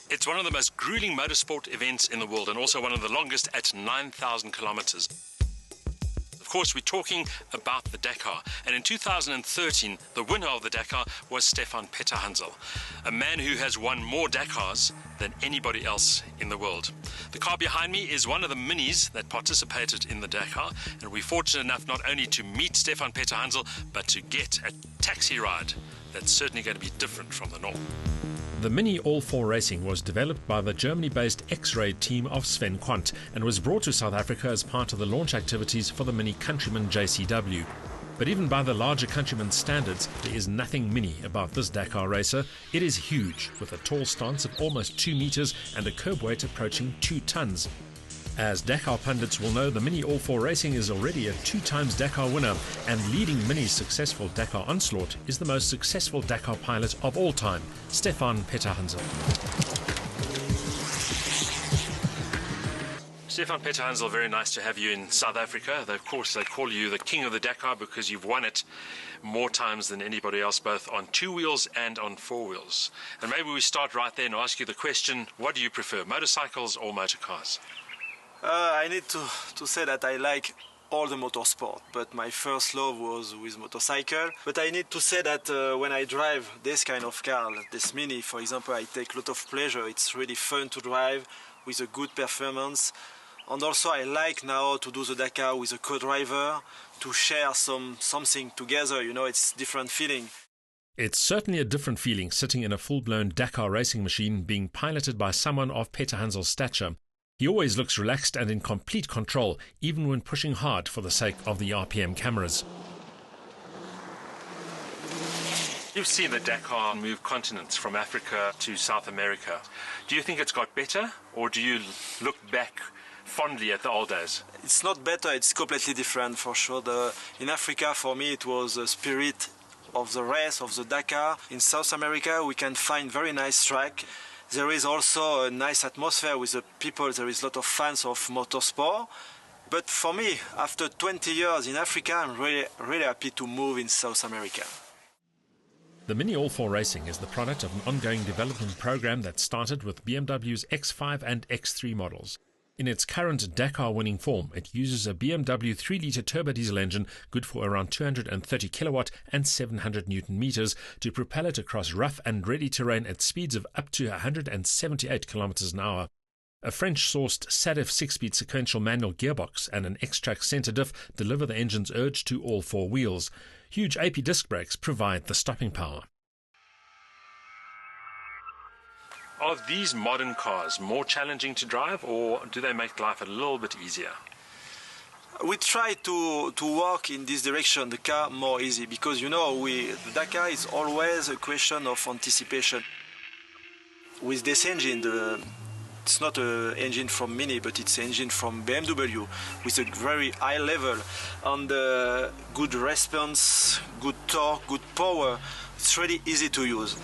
It's one of the most grueling motorsport events in the world and also one of the longest at 9,000 kilometers. Of course, we're talking about the Dakar, and in 2013, the winner of the Dakar was Stefan Petterhansel, a man who has won more Dakars than anybody else in the world. The car behind me is one of the minis that participated in the Dakar, and we're fortunate enough not only to meet Stefan Petterhansel, but to get a taxi ride that's certainly going to be different from the norm. The Mini All4 Racing was developed by the Germany-based X-Ray team of Sven Quandt and was brought to South Africa as part of the launch activities for the Mini Countryman JCW. But even by the larger Countryman standards, there is nothing mini about this Dakar racer. It is huge, with a tall stance of almost 2 meters and a curb weight approaching 2 tons. As Dakar pundits will know, the Mini All4 Racing is already a 2-times Dakar winner, and leading Mini's successful Dakar onslaught is the most successful Dakar pilot of all time, Stefan Petterhansel. Stefan Petterhansel, very nice to have you in South Africa. Of course, they call you the king of the Dakar because you've won it more times than anybody else, both on 2 wheels and on 4 wheels. And maybe we start right there and ask you the question, what do you prefer, motorcycles or motor cars? I need to say that I like all the motorsport, but my first love was with motorcycle. But I need to say that when I drive this kind of car, this Mini, for example, I take a lot of pleasure. It's really fun to drive with a good performance. And also I like now to do the Dakar with a co-driver, to share something together, you know, it's different feeling. It's certainly a different feeling sitting in a full-blown Dakar racing machine being piloted by someone of Petterhansel's stature. He always looks relaxed and in complete control, even when pushing hard for the sake of the RPM cameras. You've seen the Dakar move continents from Africa to South America. Do you think it's got better, or do you look back fondly at the old days? It's not better, it's completely different for sure. In Africa, for me, it was the spirit of the race, of the Dakar. In South America, we can find very nice track. There is also a nice atmosphere with the people. There is a lot of fans of motorsport. But for me, after 20 years in Africa, I'm really happy to move in South America. The Mini All4 Racing is the product of an ongoing development program that started with BMW's X5 and X3 models. In its current Dakar-winning form, it uses a BMW 3-litre turbodiesel engine good for around 230 kilowatt and 700 newton meters to propel it across rough and ready terrain at speeds of up to 178 kilometers an hour. A French-sourced SADF 6-speed sequential manual gearbox and an X-Track center diff deliver the engine's urge to all 4 wheels. Huge AP disc brakes provide the stopping power. Are these modern cars more challenging to drive, or do they make life a little bit easier? We try to work in this direction, the car more easy, because you know, the Dakar is always a question of anticipation. With this engine, it's not an engine from Mini, but it's an engine from BMW with a very high level and good response, good torque, good power. It's really easy to use.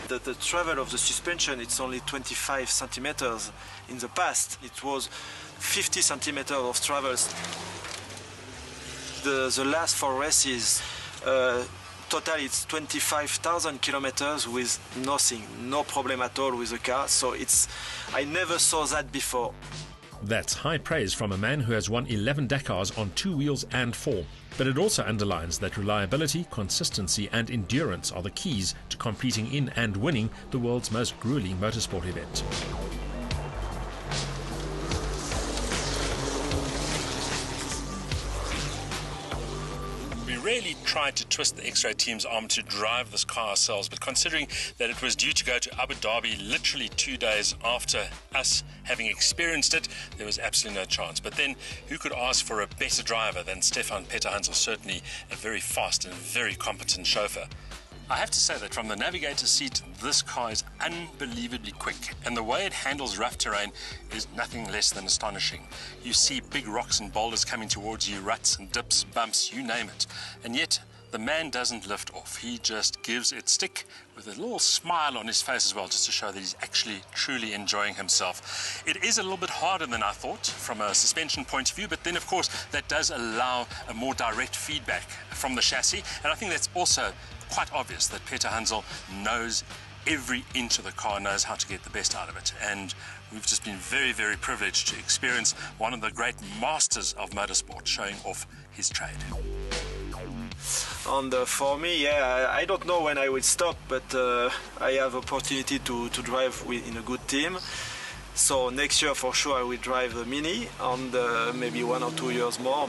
The travel of the suspension, it's only 25 centimeters. In the past, it was 50 centimeters of travels. The last 4 races, total it's 25,000 kilometers with nothing, no problem at all with the car. So I never saw that before. That's high praise from a man who has won 11 Dakars on 2 wheels and 4. But it also underlines that reliability, consistency and endurance are the keys to competing in and winning the world's most grueling motorsport event. We really tried to twist the X-Ray team's arm to drive this car ourselves, but considering that it was due to go to Abu Dhabi literally 2 days after us having experienced it, there was absolutely no chance. But then, who could ask for a better driver than Stefan Petterhansel? Certainly a very fast and very competent chauffeur. I have to say that from the navigator seat, this car is unbelievably quick, and the way it handles rough terrain is nothing less than astonishing. You see big rocks and boulders coming towards you, ruts and dips, bumps, you name it. And yet, the man doesn't lift off. He just gives it stick with a little smile on his face as well, just to show that he's actually truly enjoying himself. It is a little bit harder than I thought from a suspension point of view, but then of course that does allow a more direct feedback from the chassis, and I think that's also quite obvious that Petterhansel knows every inch of the car knows how to get the best out of it. And we've just been very, very privileged to experience one of the great masters of motorsport showing off his trade. And for me, yeah, I don't know when I will stop, but I have opportunity to drive in a good team. So next year for sure I will drive a Mini, and maybe 1 or 2 years more.